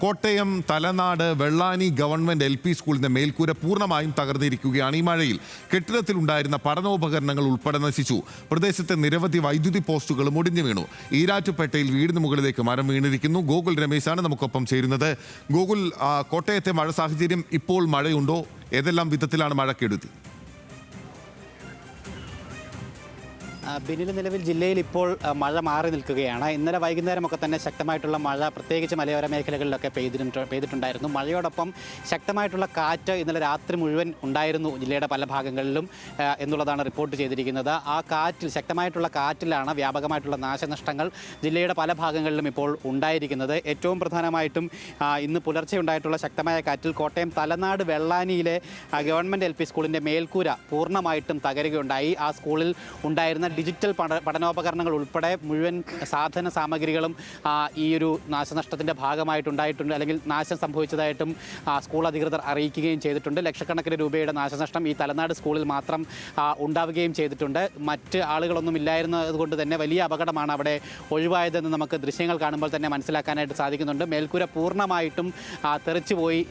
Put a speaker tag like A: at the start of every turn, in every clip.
A: Kottayam Thalanad Vellani government LP സ്കൂളിന്റെ മേൽക്കൂര പൂർണ്ണമായും തകർന്നിരിക്കുകയാണ്. ഈ മഴയിൽ കെട്ടിടത്തിലുണ്ടായിരുന്ന പഠനോപകരണങ്ങൾ ഉൾപ്പെടെ നശിച്ചു. പ്രദേശത്തെ നിരവധി വൈദ്യുതി പോസ്റ്റുകളും ഒടിഞ്ഞു വീണു. ഈരാറ്റുപേട്ടയിൽ വീടിന് മുകളിലേക്ക് മരം വീണിരിക്കുന്നു. ഗോകുൽ രമേശാണ് നമുക്കൊപ്പം ചേരുന്നത്. ഗോകുൽ, കോട്ടയത്തെ മഴ സാഹചര്യം ഇപ്പോൾ മഴയുണ്ടോ? ഏതെല്ലാം വിധത്തിലാണ് മഴ കെടുതി?
B: ബിനിൽ, നിലവിൽ ജില്ലയിൽ ഇപ്പോൾ മഴ മാറി നിൽക്കുകയാണ്. ഇന്നലെ വൈകുന്നേരമൊക്കെ തന്നെ ശക്തമായിട്ടുള്ള മഴ പ്രത്യേകിച്ച് മലയോര മേഖലകളിലൊക്കെ പെയ്തിട്ടുണ്ടായിരുന്നു. മഴയോടൊപ്പം ശക്തമായിട്ടുള്ള കാറ്റ് ഇന്നലെ രാത്രി മുഴുവൻ ഉണ്ടായിരുന്നു ജില്ലയുടെ പല ഭാഗങ്ങളിലും എന്നുള്ളതാണ് റിപ്പോർട്ട് ചെയ്തിരിക്കുന്നത്. ആ കാറ്റിൽ, ശക്തമായിട്ടുള്ള കാറ്റിലാണ് വ്യാപകമായിട്ടുള്ള നാശനഷ്ടങ്ങൾ ജില്ലയുടെ പല ഭാഗങ്ങളിലും ഇപ്പോൾ ഉണ്ടായിരിക്കുന്നത്. ഏറ്റവും പ്രധാനമായിട്ടും ഇന്ന് പുലർച്ചെ ഉണ്ടായിട്ടുള്ള ശക്തമായ കാറ്റിൽ കോട്ടയം തലനാട് വെള്ളാനിയിലെ ഗവൺമെൻറ് LP സ്കൂളിൻ്റെ മേൽക്കൂര പൂർണ്ണമായിട്ടും തകരുകയുണ്ടായി. ആ സ്കൂളിൽ ഉണ്ടായിരുന്ന ഡിജിറ്റൽ പഠനോപകരണങ്ങൾ ഉൾപ്പെടെ മുഴുവൻ സാധന സാമഗ്രികളും ഈ ഒരു നാശനഷ്ടത്തിൻ്റെ ഭാഗമായിട്ടുണ്ടായിട്ടുണ്ട്, അല്ലെങ്കിൽ നാശം സംഭവിച്ചതായിട്ടും സ്കൂൾ അധികൃതർ അറിയിക്കുകയും ചെയ്തിട്ടുണ്ട്. ലക്ഷക്കണക്കിന് രൂപയുടെ നാശനഷ്ടം ഈ തലനാട് സ്കൂളിൽ മാത്രം ഉണ്ടാവുകയും ചെയ്തിട്ടുണ്ട്. മറ്റ് ആളുകളൊന്നും ഇല്ലായിരുന്നതുകൊണ്ട് തന്നെ വലിയ അപകടമാണ് അവിടെ ഒഴിവായതെന്ന് നമുക്ക് ദൃശ്യങ്ങൾ കാണുമ്പോൾ തന്നെ മനസ്സിലാക്കാനായിട്ട് സാധിക്കുന്നുണ്ട്. മേൽക്കൂര പൂർണ്ണമായിട്ടും തെറിച്ചുപോയി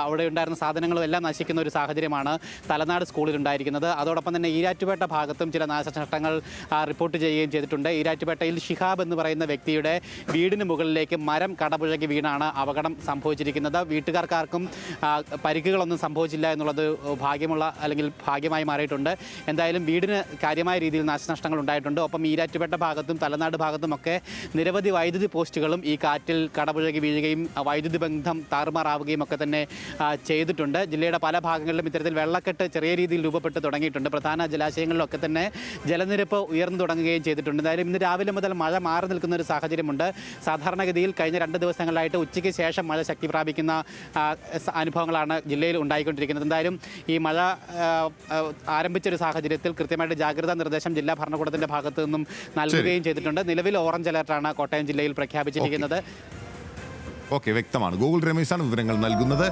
B: അവിടെ ഉണ്ടായിരുന്ന സാധനങ്ങളും എല്ലാം നശിക്കുന്ന ഒരു സാഹചര്യമാണ് തലനാട് സ്കൂളിൽ ഉണ്ടായിരിക്കുന്നത്. അതോടൊപ്പം തന്നെ ഈരാറ്റുപേട്ട ഭാഗത്തും ചില നാശനഷ്ടങ്ങൾ റിപ്പോർട്ട് ചെയ്യുകയും ചെയ്തിട്ടുണ്ട്. ഈരാറ്റുപേട്ടയിൽ ഷിഹാബ് എന്ന് പറയുന്ന വ്യക്തിയുടെ വീടിന് മുകളിലേക്ക് മരം കടപുഴകി വീണാണ് അപകടം സംഭവിച്ചിരിക്കുന്നത്. വീട്ടുകാർക്കാർക്കും പരിക്കുകളൊന്നും സംഭവിച്ചില്ല എന്നുള്ളത് ഭാഗ്യമായി മാറിയിട്ടുണ്ട്. എന്തായാലും വീടിന് കാര്യമായ രീതിയിൽ നാശനഷ്ടങ്ങൾ ഉണ്ടായിട്ടുണ്ട്. ഒപ്പം ഈരാറ്റുപേട്ട ഭാഗത്തും തലനാട് ഭാഗത്തുമൊക്കെ നിരവധി വൈദ്യുതി പോസ്റ്റുകളും ഈ കാറ്റിൽ കടപുഴകി വീഴുകയും വൈദ്യുതി ബന്ധം താറുമാറാവുകയും ഒക്കെ തന്നെ ചെയ്തിട്ടുണ്ട്. ജില്ലയുടെ പല ഭാഗങ്ങളിലും ഇത്തരത്തിൽ വെള്ളക്കെട്ട് ചെറിയ രീതിയിൽ രൂപപ്പെട്ട് തുടങ്ങിയിട്ടുണ്ട്. പ്രധാന ജലാശയങ്ങളിലൊക്കെ തന്നെ ജലനിരപ്പ് ഉയർന്നു തുടങ്ങുകയും ചെയ്തിട്ടുണ്ട്. എന്തായാലും ഇന്ന് രാവിലെ മുതൽ മഴ മാറി നിൽക്കുന്ന ഒരു സാഹചര്യമുണ്ട്. സാധാരണഗതിയിൽ കഴിഞ്ഞ 2 ദിവസങ്ങളിലായിട്ട് ഉച്ചയ്ക്ക് ശേഷം മഴ ശക്തി പ്രാപിക്കുന്ന അനുഭവങ്ങളാണ് ജില്ലയിൽ ഉണ്ടായിക്കൊണ്ടിരിക്കുന്നത്. എന്തായാലും ഈ മഴ ആരംഭിച്ചൊരു സാഹചര്യത്തിൽ കൃത്യമായിട്ട് ജാഗ്രതാ നിർദ്ദേശം ജില്ലാ ഭരണകൂടത്തിൻ്റെ ഭാഗത്തു നിന്നും നൽകുകയും ചെയ്തിട്ടുണ്ട്. നിലവിൽ ഓറഞ്ച് അലർട്ടാണ് കോട്ടയം ജില്ലയിൽ പ്രഖ്യാപിച്ചിരിക്കുന്നത്.
A: വ്യക്തമാണ്. ഗോകുൽ രമേശാണ് വിവരങ്ങൾ നൽകുന്നത്.